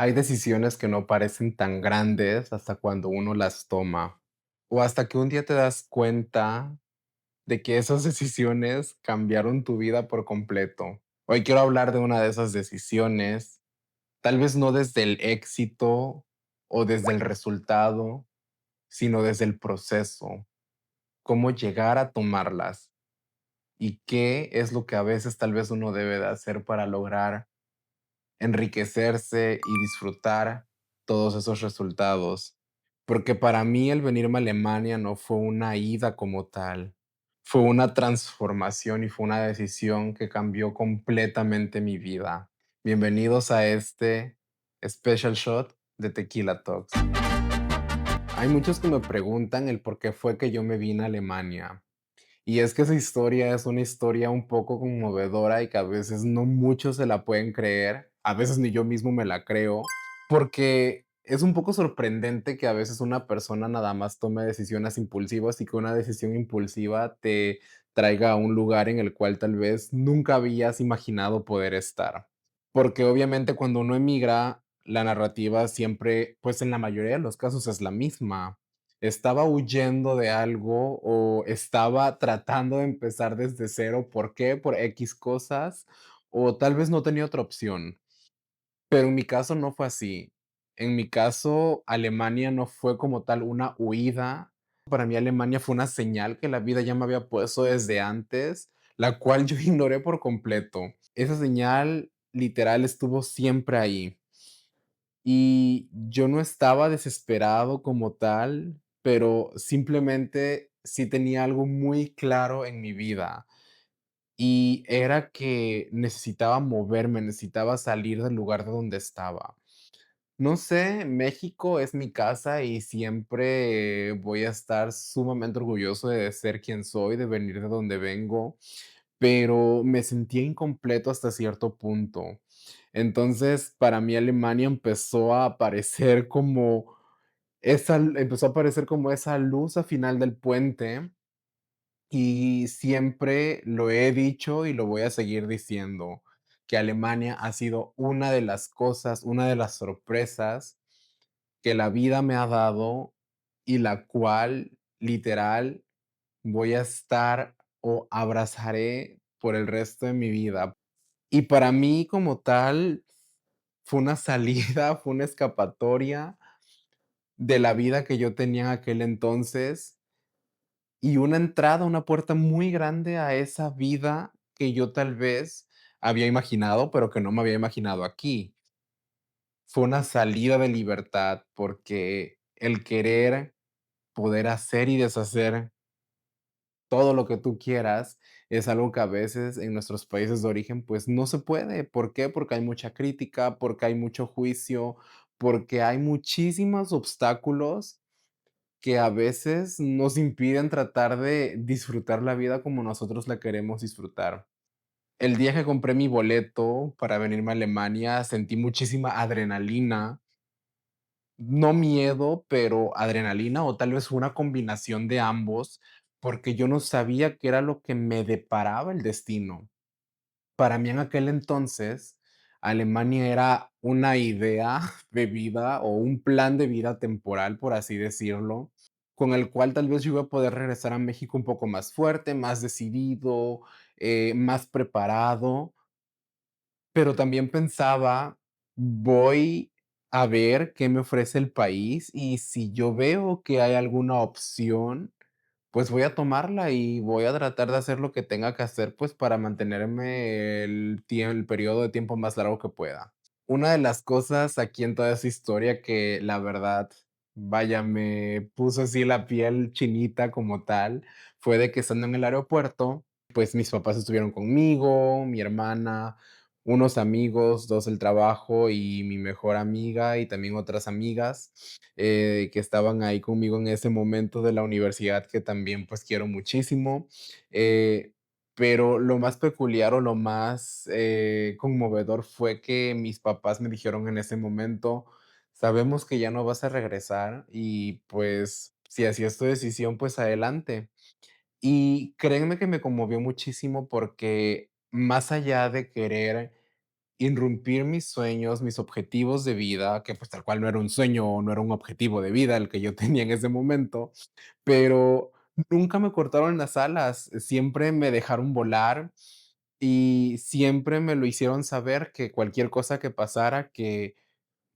Hay decisiones que no parecen tan grandes hasta cuando uno las toma, o hasta que un día te das cuenta de que esas decisiones cambiaron tu vida por completo. Hoy quiero hablar de una de esas decisiones, tal vez no desde el éxito o desde el resultado, sino desde el proceso, cómo llegar a tomarlas y qué es lo que a veces tal vez uno debe de hacer para lograr enriquecerse y disfrutar todos esos resultados. Porque para mí el venirme a Alemania no fue una ida como tal, fue una transformación y fue una decisión que cambió completamente mi vida. Bienvenidos a este Special Shot de Tequila Talks. Hay muchos que me preguntan el por qué fue que yo me vine a Alemania. Y es que esa historia es una historia un poco conmovedora y que a veces no muchos se la pueden creer, a veces ni yo mismo me la creo, porque es un poco sorprendente que a veces una persona nada más tome decisiones impulsivas y que una decisión impulsiva te traiga a un lugar en el cual tal vez nunca habías imaginado poder estar. Porque obviamente cuando uno emigra, la narrativa siempre, pues en la mayoría de los casos es la misma. ¿Estaba huyendo de algo o estaba tratando de empezar desde cero? ¿Por qué? Por X cosas, o tal vez no tenía otra opción. Pero en mi caso no fue así. En mi caso, Alemania no fue como tal una huida. Para mí, Alemania fue una señal que la vida ya me había puesto desde antes, la cual yo ignoré por completo. Esa señal literal estuvo siempre ahí. Y yo no estaba desesperado como tal, pero simplemente sí tenía algo muy claro en mi vida, y era que necesitaba moverme, necesitaba salir del lugar de donde estaba. No sé, México es mi casa y siempre voy a estar sumamente orgulloso de ser quien soy, de venir de donde vengo, pero me sentía incompleto hasta cierto punto. Entonces, para mí Alemania empezó a aparecer como esa luz al final del puente, y siempre lo he dicho y lo voy a seguir diciendo, que Alemania ha sido una de las cosas, una de las sorpresas que la vida me ha dado y la cual literal voy a estar o abrazaré por el resto de mi vida. Y para mí como tal fue una salida, fue una escapatoria de la vida que yo tenía en aquel entonces y una entrada, una puerta muy grande a esa vida que yo tal vez había imaginado, pero que no me había imaginado aquí. Fue una salida de libertad porque el querer poder hacer y deshacer todo lo que tú quieras es algo que a veces en nuestros países de origen pues no se puede. ¿Por qué? Porque hay mucha crítica, porque hay mucho juicio, porque hay muchísimos obstáculos que a veces nos impiden tratar de disfrutar la vida como nosotros la queremos disfrutar. El día que compré mi boleto para venirme a Alemania, sentí muchísima adrenalina, no miedo, pero adrenalina, o tal vez una combinación de ambos, porque yo no sabía qué era lo que me deparaba el destino. Para mí en aquel entonces, Alemania era una idea de vida o un plan de vida temporal, por así decirlo, con el cual tal vez yo iba a poder regresar a México un poco más fuerte, más decidido, más preparado, pero también pensaba, voy a ver qué me ofrece el país y si yo veo que hay alguna opción, pues voy a tomarla y voy a tratar de hacer lo que tenga que hacer, pues, para mantenerme el periodo de tiempo más largo que pueda. Una de las cosas aquí en toda esa historia que la verdad, vaya, me puso así la piel chinita como tal, fue de que estando en el aeropuerto, pues mis papás estuvieron conmigo, mi hermana, unos amigos, 2 del trabajo y mi mejor amiga y también otras amigas, que estaban ahí conmigo en ese momento de la universidad que también, pues, quiero muchísimo. Eh, pero lo más peculiar o lo más, conmovedor fue que mis papás me dijeron en ese momento: "Sabemos que ya no vas a regresar y, pues, si así es tu decisión, pues adelante". Y créanme que me conmovió muchísimo porque más allá de querer irrumpir mis sueños, mis objetivos de vida, que pues tal cual no era un sueño, no era un objetivo de vida el que yo tenía en ese momento, pero nunca me cortaron las alas, siempre me dejaron volar y siempre me lo hicieron saber que cualquier cosa que pasara, que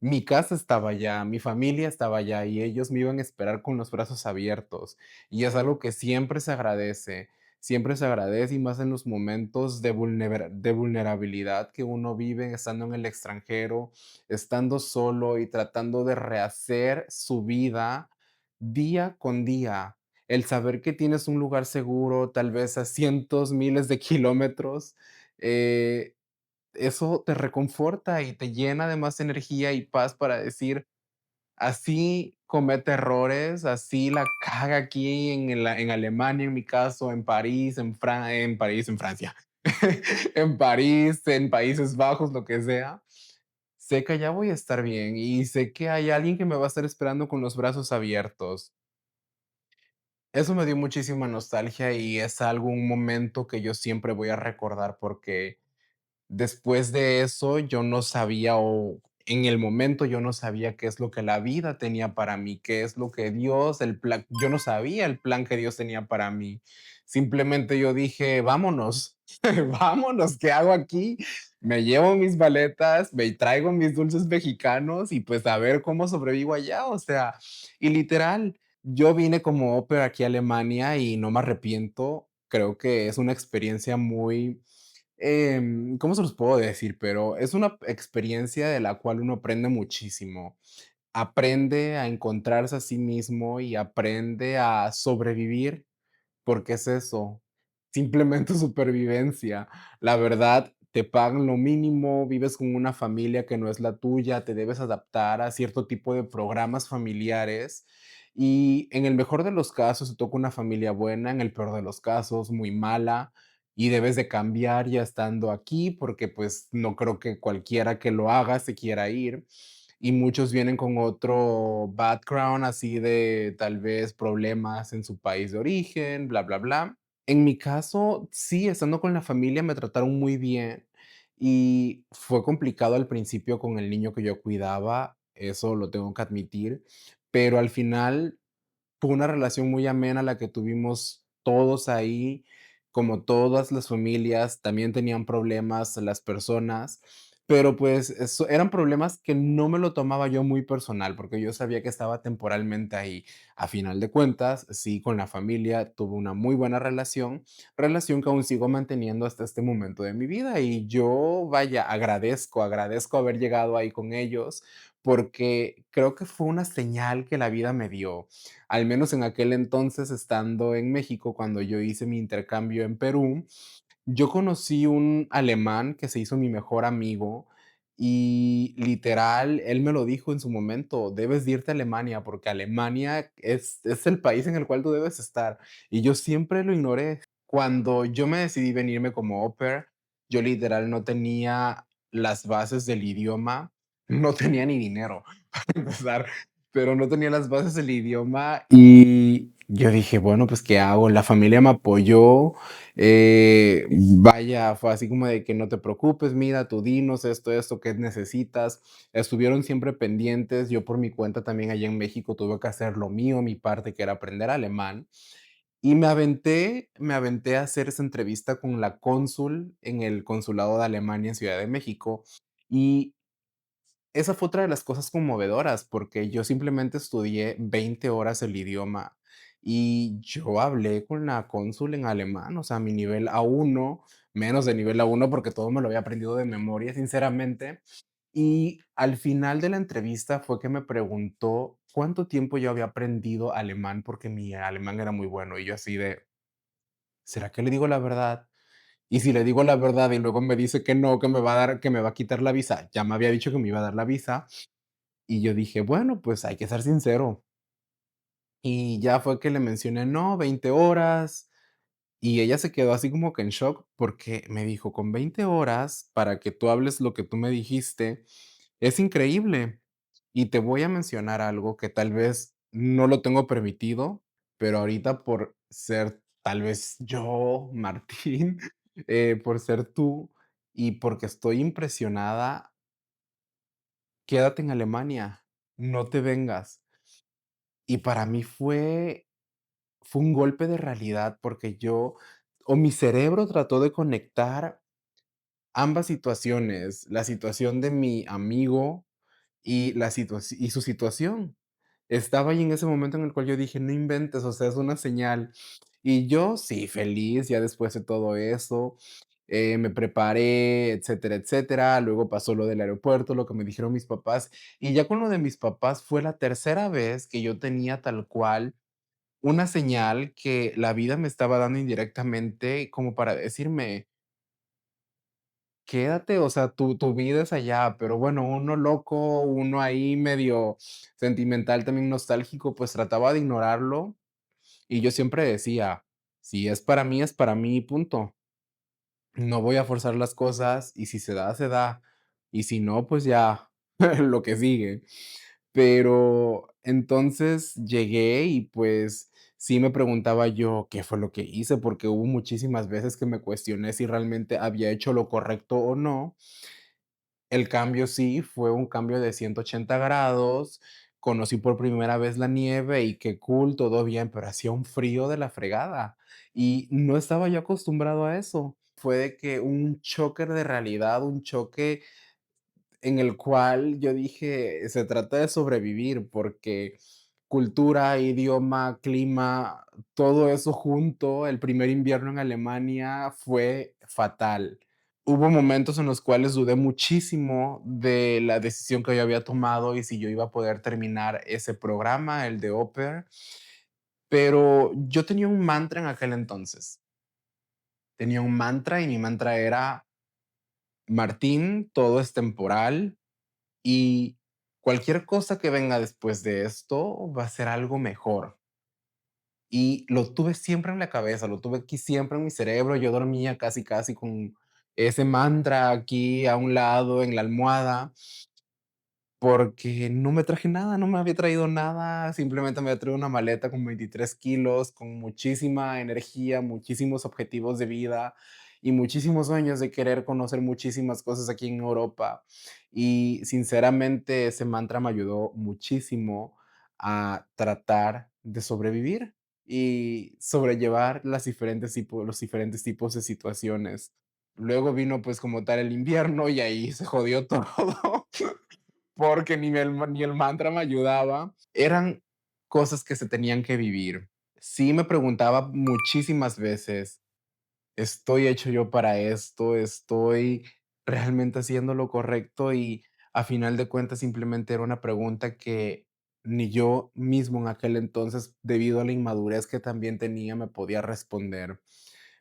mi casa estaba allá, mi familia estaba allá y ellos me iban a esperar con los brazos abiertos. Y es algo que siempre se agradece y más en los momentos de vulnerabilidad que uno vive estando en el extranjero, estando solo y tratando de rehacer su vida día con día. El saber que tienes un lugar seguro, tal vez a cientos, miles de kilómetros, eh, eso te reconforta y te llena de más energía y paz para decir, así comete errores, así la caga aquí en Alemania, en mi caso, en París, en París, en Francia, en París, en Países Bajos, lo que sea. Sé que allá voy a estar bien y sé que hay alguien que me va a estar esperando con los brazos abiertos. Eso me dio muchísima nostalgia y es algo, un momento que yo siempre voy a recordar porque después de eso, yo no sabía, o en el momento yo no sabía qué es lo que la vida tenía para mí, qué es lo que Dios, el plan, yo no sabía el plan que Dios tenía para mí. Simplemente yo dije, vámonos, vámonos, ¿qué hago aquí? Me llevo mis maletas, me traigo mis dulces mexicanos y pues a ver cómo sobrevivo allá, o sea, y literal, yo vine como au pair aquí a Alemania y no me arrepiento. Creo que es una experiencia muy ¿cómo se los puedo decir? Pero es una experiencia de la cual uno aprende muchísimo. Aprende a encontrarse a sí mismo y aprende a sobrevivir, porque es eso, simplemente supervivencia. La verdad, te pagan lo mínimo, vives con una familia que no es la tuya, te debes adaptar a cierto tipo de programas familiares y en el mejor de los casos te toca una familia buena, en el peor de los casos muy mala y debes de cambiar ya estando aquí porque pues no creo que cualquiera que lo haga se quiera ir y muchos vienen con otro background, así de tal vez problemas en su país de origen, bla, bla, bla. En mi caso, sí, estando con la familia me trataron muy bien y fue complicado al principio con el niño que yo cuidaba, eso lo tengo que admitir, pero al final fue una relación muy amena la que tuvimos todos ahí, como todas las familias, también tenían problemas las personas, pero pues eso eran problemas que no me lo tomaba yo muy personal, porque yo sabía que estaba temporalmente ahí. A final de cuentas, sí, con la familia tuve una muy buena relación, relación que aún sigo manteniendo hasta este momento de mi vida y yo, vaya, agradezco haber llegado ahí con ellos, porque creo que fue una señal que la vida me dio. Al menos en aquel entonces, estando en México, cuando yo hice mi intercambio en Perú, yo conocí un alemán que se hizo mi mejor amigo y literal, él me lo dijo en su momento, debes de irte a Alemania porque Alemania es el país en el cual tú debes estar. Y yo siempre lo ignoré. Cuando yo me decidí venirme como au pair, yo literal no tenía las bases del idioma, no tenía ni dinero para empezar, pero no tenía las bases del idioma y yo dije, bueno, pues ¿qué hago? La familia me apoyó, vaya, fue así como de que no te preocupes, mira, tú dinos esto, ¿qué necesitas? Estuvieron siempre pendientes. Yo por mi cuenta también allá en México tuve que hacer lo mío, mi parte, que era aprender alemán. Y me aventé a hacer esa entrevista con la cónsul en el consulado de Alemania en Ciudad de México. Y esa fue otra de las cosas conmovedoras, porque yo simplemente estudié 20 horas el idioma y yo hablé con la cónsul en alemán, o sea, mi nivel A1, menos de nivel A1 porque todo me lo había aprendido de memoria, sinceramente. Y al final de la entrevista fue que me preguntó cuánto tiempo yo había aprendido alemán, porque mi alemán era muy bueno. Y yo así de, ¿será que le digo la verdad? Y si le digo la verdad y luego me dice que no, que me va a dar, que me va a quitar la visa, ya me había dicho que me iba a dar la visa. Y yo dije, bueno, pues hay que ser sincero. Y ya fue que le mencioné, no, 20 horas. Y ella se quedó así como que en shock porque me dijo, con 20 horas para que tú hables lo que tú me dijiste, es increíble. Y te voy a mencionar algo que tal vez no lo tengo permitido, pero ahorita por ser tal vez yo, Martín, por ser tú, y porque estoy impresionada, quédate en Alemania, no te vengas. Y para mí fue un golpe de realidad porque mi cerebro trató de conectar ambas situaciones, la situación de mi amigo y su situación. Estaba ahí en ese momento en el cual yo dije: "No inventes, o sea, es una señal". Y yo sí, feliz, ya después de todo eso, me preparé, etcétera, etcétera. Luego pasó lo del aeropuerto, lo que me dijeron mis papás, y ya con lo de mis papás fue la tercera vez que yo tenía tal cual una señal que la vida me estaba dando indirectamente como para decirme: "Quédate, o sea, tu vida es allá", pero bueno, uno loco, uno ahí medio sentimental, también nostálgico, pues trataba de ignorarlo, y yo siempre decía: "Si es para mí y punto. No voy a forzar las cosas, y si se da, se da, y si no, pues ya, lo que sigue". Pero entonces llegué y, pues, sí me preguntaba yo: "¿Qué fue lo que hice?", porque hubo muchísimas veces que me cuestioné si realmente había hecho lo correcto o no. El cambio sí fue un cambio de 180 grados, conocí por primera vez la nieve y qué cool, todo bien, pero hacía un frío de la fregada y no estaba yo acostumbrado a eso. Fue de que un choque de realidad, un choque en el cual yo dije: "Se trata de sobrevivir", porque cultura, idioma, clima, todo eso junto, el primer invierno en Alemania fue fatal. Hubo momentos en los cuales dudé muchísimo de la decisión que yo había tomado y si yo iba a poder terminar ese programa, el de Au Pair, pero yo tenía un mantra en aquel entonces. Tenía un mantra y mi mantra era: "Martín, todo es temporal y cualquier cosa que venga después de esto va a ser algo mejor". Y lo tuve siempre en la cabeza, lo tuve aquí siempre en mi cerebro. Yo dormía casi, casi con ese mantra aquí a un lado en la almohada, porque no me traje nada, no me había traído nada, simplemente me había traído una maleta con 23 kilos, con muchísima energía, muchísimos objetivos de vida y muchísimos sueños de querer conocer muchísimas cosas aquí en Europa. Y sinceramente ese mantra me ayudó muchísimo a tratar de sobrevivir y sobrellevar los diferentes tipos de situaciones. Luego vino pues como tal el invierno y ahí se jodió todo. Porque ni el mantra me ayudaba. Eran cosas que se tenían que vivir. Sí me preguntaba muchísimas veces, ¿estoy hecho yo para esto? ¿Estoy realmente haciendo lo correcto? Y a final de cuentas simplemente era una pregunta que ni yo mismo en aquel entonces, debido a la inmadurez que también tenía, me podía responder.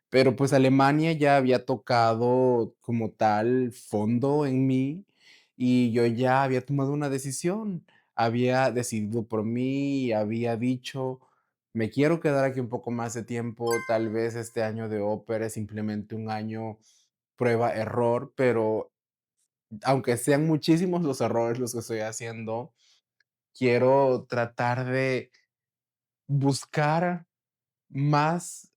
Pero, pues, Alemania ya había tocado como tal fondo en mí, y yo ya había tomado una decisión. Había decidido por mí, y había dicho: "Me quiero quedar aquí un poco más de tiempo, tal vez este año de ópera es simplemente un año prueba error", pero aunque sean muchísimos los errores los que estoy haciendo, quiero tratar de buscar más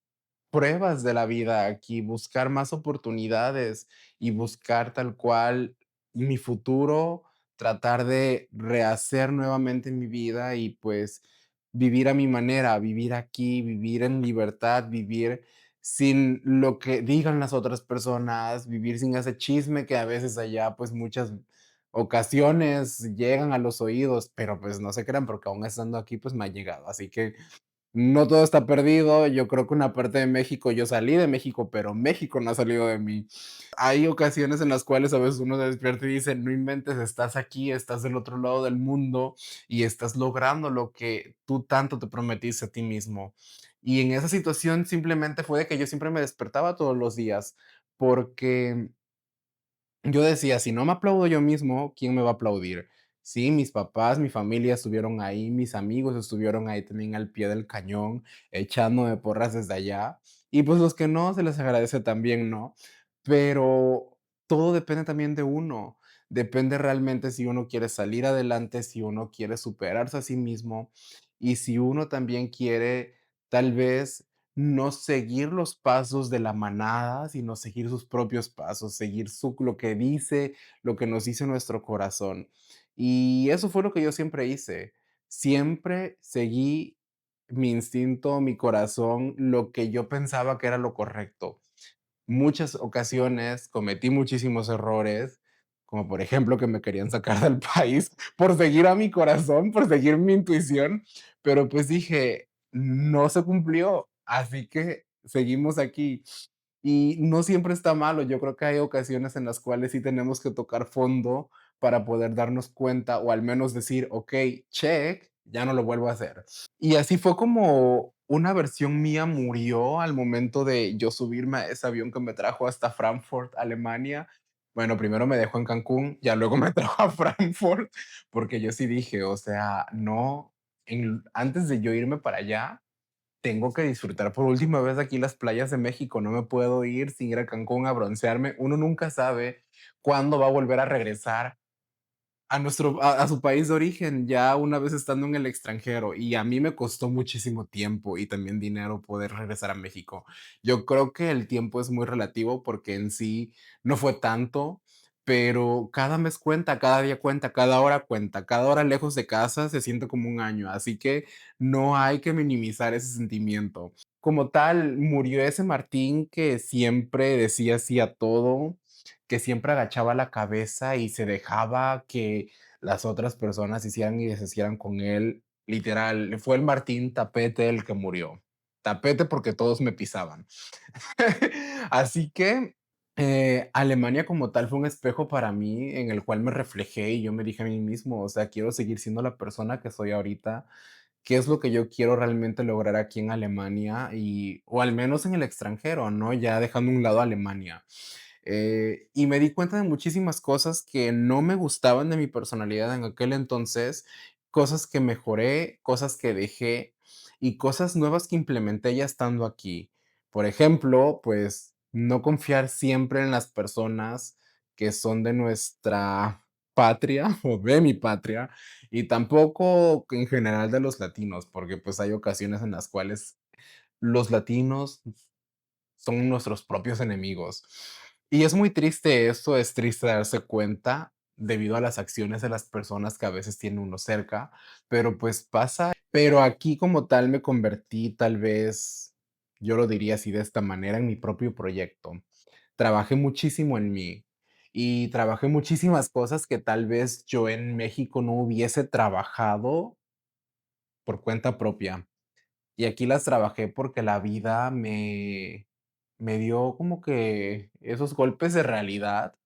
pruebas de la vida aquí, buscar más oportunidades y buscar tal cual mi futuro, tratar de rehacer nuevamente mi vida y pues vivir a mi manera, vivir aquí, vivir en libertad, vivir sin lo que digan las otras personas, vivir sin ese chisme que a veces allá pues muchas ocasiones llegan a los oídos, pero pues no se crean porque aún estando aquí pues me ha llegado. Así que no todo está perdido. Yo creo que una parte de México, yo salí de México, pero México no ha salido de mí. Hay ocasiones en las cuales a veces uno se despierta y dice, no inventes, estás aquí, estás del otro lado del mundo y estás logrando lo que tú tanto te prometiste a ti mismo. Y en esa situación simplemente fue de que yo siempre me despertaba todos los días porque yo decía, si no me aplaudo yo mismo, ¿quién me va a aplaudir? Sí, mis papás, mi familia estuvieron ahí, mis amigos estuvieron ahí también al pie del cañón, echándome porras desde allá. Y pues los que no, se les agradece también, ¿no? Pero todo depende también de uno. Depende realmente si uno quiere salir adelante, si uno quiere superarse a sí mismo y si uno también quiere tal vez no seguir los pasos de la manada, sino seguir sus propios pasos, seguir lo que dice, lo que nos dice nuestro corazón. Y eso fue lo que yo siempre hice. Siempre seguí mi instinto, mi corazón, lo que yo pensaba que era lo correcto. Muchas ocasiones cometí muchísimos errores, como por ejemplo que me querían sacar del país por seguir a mi corazón, por seguir mi intuición, pero pues dije, no se cumplió, así que seguimos aquí. Y no siempre está malo, yo creo que hay ocasiones en las cuales sí tenemos que tocar fondo para poder darnos cuenta o al menos decir, ok, check, ya no lo vuelvo a hacer. Y así fue como una versión mía murió al momento de yo subirme a ese avión que me trajo hasta Frankfurt, Alemania. Bueno, primero me dejó en Cancún, ya luego me trajo a Frankfurt, porque yo sí dije, o sea, no, antes de yo irme para allá, tengo que disfrutar por última vez aquí las playas de México, no me puedo ir sin ir a Cancún a broncearme. Uno nunca sabe cuándo va a volver a regresar a su país de origen, ya una vez estando en el extranjero, y a mí me costó muchísimo tiempo y también dinero poder regresar a México. Yo creo que el tiempo es muy relativo porque en sí no fue tanto, pero cada mes cuenta, cada día cuenta, cada hora cuenta, cada hora lejos de casa se siente como un año, así que no hay que minimizar ese sentimiento. Como tal, murió ese Martín que siempre decía sí a todo, que siempre agachaba la cabeza y se dejaba que las otras personas hicieran y deshicieran con él. Literal, fue el Martín Tapete el que murió. Tapete porque todos me pisaban. Así que Alemania como tal fue un espejo para mí en el cual me reflejé y yo me dije a mí mismo, o sea, quiero seguir siendo la persona que soy ahorita, qué es lo que yo quiero realmente lograr aquí en Alemania y, o al menos en el extranjero, ¿no? Ya dejando a un lado Alemania. Y me di cuenta de muchísimas cosas que no me gustaban de mi personalidad en aquel entonces, cosas que mejoré, cosas que dejé y cosas nuevas que implementé ya estando aquí. Por ejemplo, pues no confiar siempre en las personas que son de nuestra patria o de mi patria y tampoco en general de los latinos, porque pues hay ocasiones en las cuales los latinos son nuestros propios enemigos. Y es muy triste esto, es triste darse cuenta debido a las acciones de las personas que a veces tiene uno cerca, pero pues pasa. Pero aquí como tal me convertí tal vez, yo lo diría así de esta manera, en mi propio proyecto. Trabajé muchísimo en mí y trabajé muchísimas cosas que tal vez yo en México no hubiese trabajado por cuenta propia. Y aquí las trabajé porque la vida me dio como que esos golpes de realidad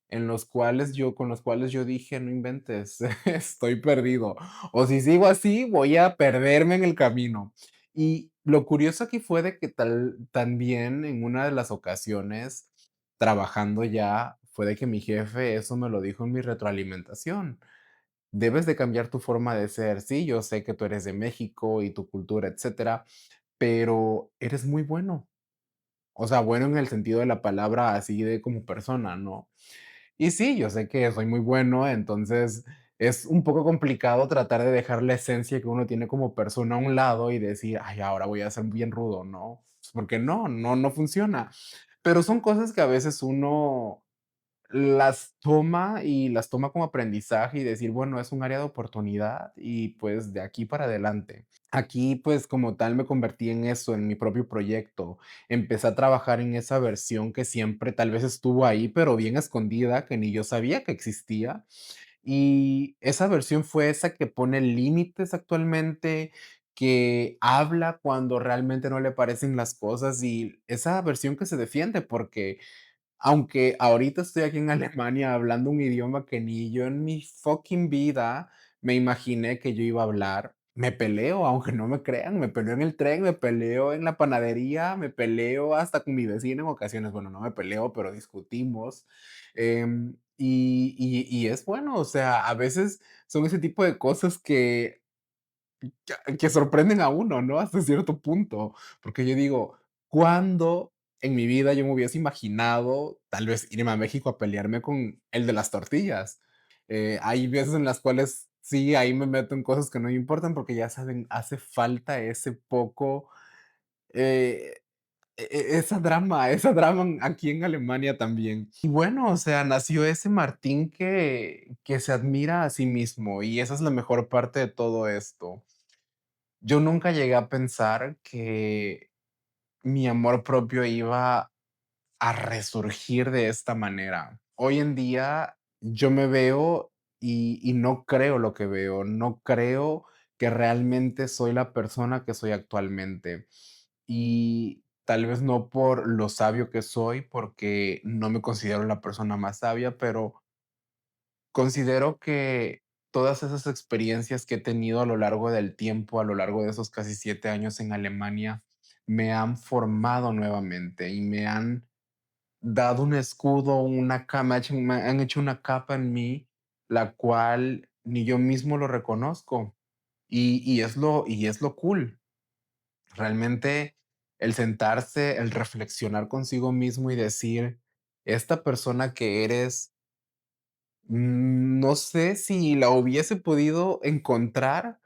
en los cuales con los cuales yo dije: "No inventes, estoy perdido, o si sigo así, voy a perderme en el camino". Y lo curioso aquí fue de que también en una de las ocasiones, trabajando ya, fue de que mi jefe eso me lo dijo en mi retroalimentación: "Debes de cambiar tu forma de ser. Sí, yo sé que tú eres de México y tu cultura, etcétera, pero eres muy bueno". O sea, bueno en el sentido de la palabra, así de como persona, ¿no? Y sí, yo sé que soy muy bueno, entonces es un poco complicado tratar de dejar la esencia que uno tiene como persona a un lado y decir: "Ay, ahora voy a ser bien rudo", ¿no? Pues, porque no funciona. Pero son cosas que a veces uno las toma como aprendizaje y decir, bueno, es un área de oportunidad y pues de aquí para adelante. Aquí pues como tal me convertí en eso, en mi propio proyecto. Empecé a trabajar en esa versión que siempre tal vez estuvo ahí, pero bien escondida, que ni yo sabía que existía. Y esa versión fue esa que pone límites actualmente, que habla cuando realmente no le parecen las cosas y esa versión que se defiende porque aunque ahorita estoy aquí en Alemania hablando un idioma que ni yo en mi fucking vida me imaginé que yo iba a hablar. Me peleo, aunque no me crean, me peleo en el tren, me peleo en la panadería, me peleo hasta con mi vecino en ocasiones. Bueno, no me peleo, pero discutimos. Y es bueno, o sea, a veces son ese tipo de cosas que sorprenden a uno, ¿no? Hasta cierto punto, porque yo digo, ¿cuándo en mi vida yo me hubiese imaginado tal vez irme a México a pelearme con el de las tortillas? Hay veces en las cuales sí, ahí me meto en cosas que no me importan porque ya saben, hace falta ese poco eh, esa drama aquí en Alemania también. Y bueno, o sea, nació ese Martín que se admira a sí mismo, y esa es la mejor parte de todo esto. Yo nunca llegué a pensar que mi amor propio iba a resurgir de esta manera. Hoy en día yo me veo y no creo lo que veo, no creo que realmente soy la persona que soy actualmente. Y tal vez no por lo sabio que soy, porque no me considero la persona más sabia, pero considero que todas esas experiencias que he tenido a lo largo del tiempo, a lo largo de esos casi 7 años en Alemania, me han formado nuevamente y me han dado un escudo, una capa, me han hecho una capa en mí, la cual ni yo mismo lo reconozco. Y es lo cool. Realmente el sentarse, el reflexionar consigo mismo y decir, esta persona que eres, no sé si la hubiese podido encontrar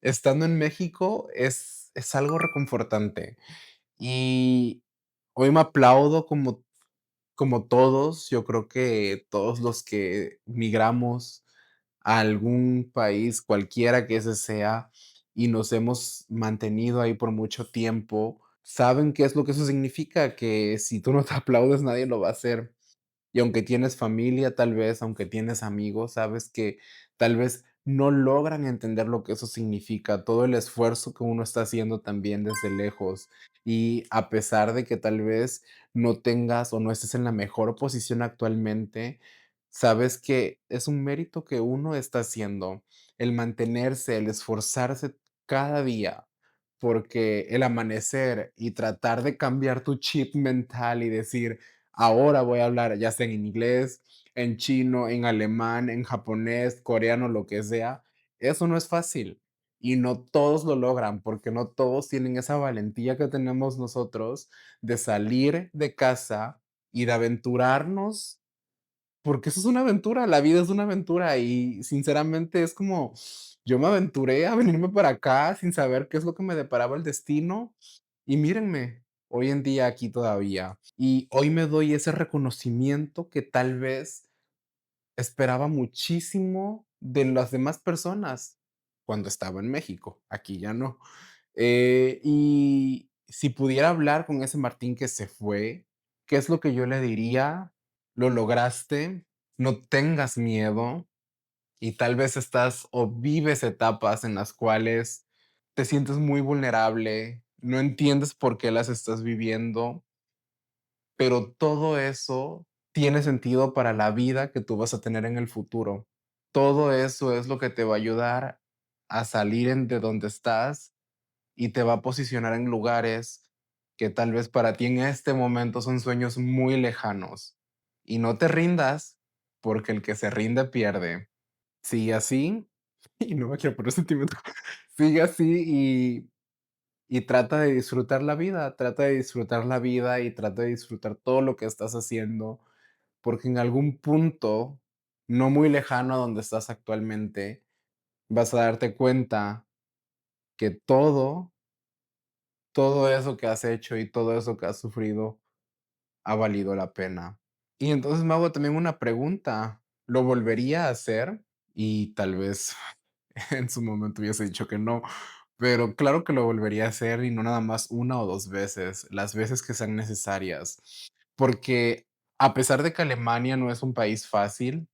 estando en México, es algo reconfortante. Y hoy me aplaudo como todos, yo creo que todos los que migramos a algún país, cualquiera que ese sea, y nos hemos mantenido ahí por mucho tiempo, saben qué es lo que eso significa, que si tú no te aplaudes, nadie lo va a hacer. Y aunque tienes familia, tal vez, aunque tienes amigos, sabes que tal vez no logran entender lo que eso significa, todo el esfuerzo que uno está haciendo también desde lejos. Y a pesar de que tal vez no tengas o no estés en la mejor posición actualmente, sabes que es un mérito que uno está haciendo, el mantenerse, el esforzarse cada día, porque el amanecer y tratar de cambiar tu chip mental y decir, ahora voy a hablar ya sea en inglés, en chino, en alemán, en japonés, coreano, lo que sea. Eso no es fácil y no todos lo logran porque no todos tienen esa valentía que tenemos nosotros de salir de casa y de aventurarnos, porque eso es una aventura, la vida es una aventura y sinceramente es como yo me aventuré a venirme para acá sin saber qué es lo que me deparaba el destino y mírenme, hoy en día aquí todavía. Y hoy me doy ese reconocimiento que tal vez esperaba muchísimo de las demás personas cuando estaba en México, aquí ya no. Y si pudiera hablar con ese Martín que se fue, ¿qué es lo que yo le diría? Lo lograste, no tengas miedo y tal vez estás o vives etapas en las cuales te sientes muy vulnerable, no entiendes por qué las estás viviendo, pero todo eso tiene sentido para la vida que tú vas a tener en el futuro. Todo eso es lo que te va a ayudar a salir de donde estás y te va a posicionar en lugares que tal vez para ti en este momento son sueños muy lejanos. Y no te rindas, porque el que se rinde pierde. Sigue así, y no me quiero poner sentimental. Sigue así y trata de disfrutar la vida, trata de disfrutar la vida y trata de disfrutar todo lo que estás haciendo, porque en algún punto, no muy lejano a donde estás actualmente, vas a darte cuenta que todo eso que has hecho y todo eso que has sufrido ha valido la pena. Y entonces me hago también una pregunta, ¿lo volvería a hacer? Y tal vez en su momento hubiese dicho que no, pero claro que lo volvería a hacer y no nada más una o 2 veces, las veces que sean necesarias, porque a pesar de que Alemania no es un país fácil,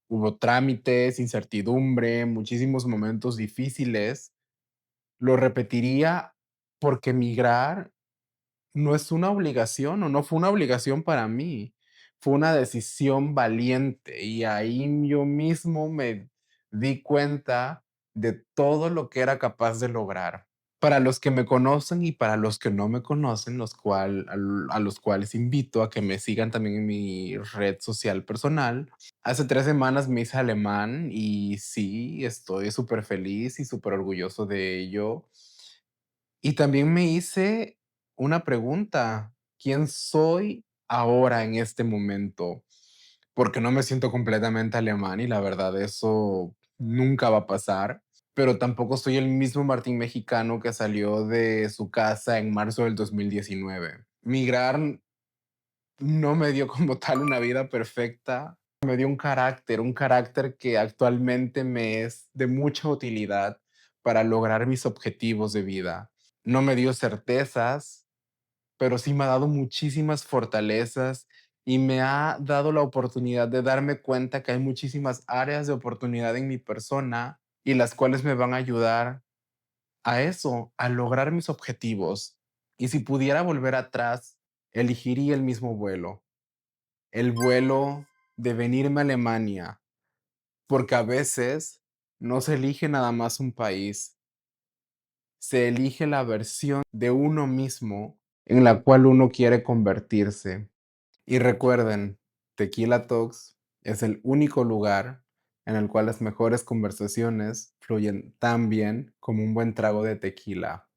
hubo trámites, incertidumbre, muchísimos momentos difíciles, lo repetiría porque migrar no es una obligación, o no fue una obligación para mí, fue una decisión valiente, y ahí yo mismo me di cuenta de todo lo que era capaz de lograr. Para los que me conocen y para los que no me conocen, a los cuales invito a que me sigan también en mi red social personal. Hace 3 semanas me hice alemán y sí, estoy súper feliz y súper orgulloso de ello. Y también me hice una pregunta, ¿quién soy ahora en este momento? Porque no me siento completamente alemán y la verdad eso nunca va a pasar. pero tampoco soy el mismo Martín mexicano que salió de su casa en marzo del 2019. Migrar no me dio como tal una vida perfecta, me dio un carácter que actualmente me es de mucha utilidad para lograr mis objetivos de vida. No me dio certezas, pero sí me ha dado muchísimas fortalezas y me ha dado la oportunidad de darme cuenta que hay muchísimas áreas de oportunidad en mi persona y las cuales me van a ayudar a eso, a lograr mis objetivos. Y si pudiera volver atrás, elegiría el mismo vuelo, el vuelo de venirme a Alemania, porque a veces no se elige nada más un país, se elige la versión de uno mismo en la cual uno quiere convertirse. Y recuerden, Tequila Talks es el único lugar en el cual las mejores conversaciones fluyen tan bien como un buen trago de tequila.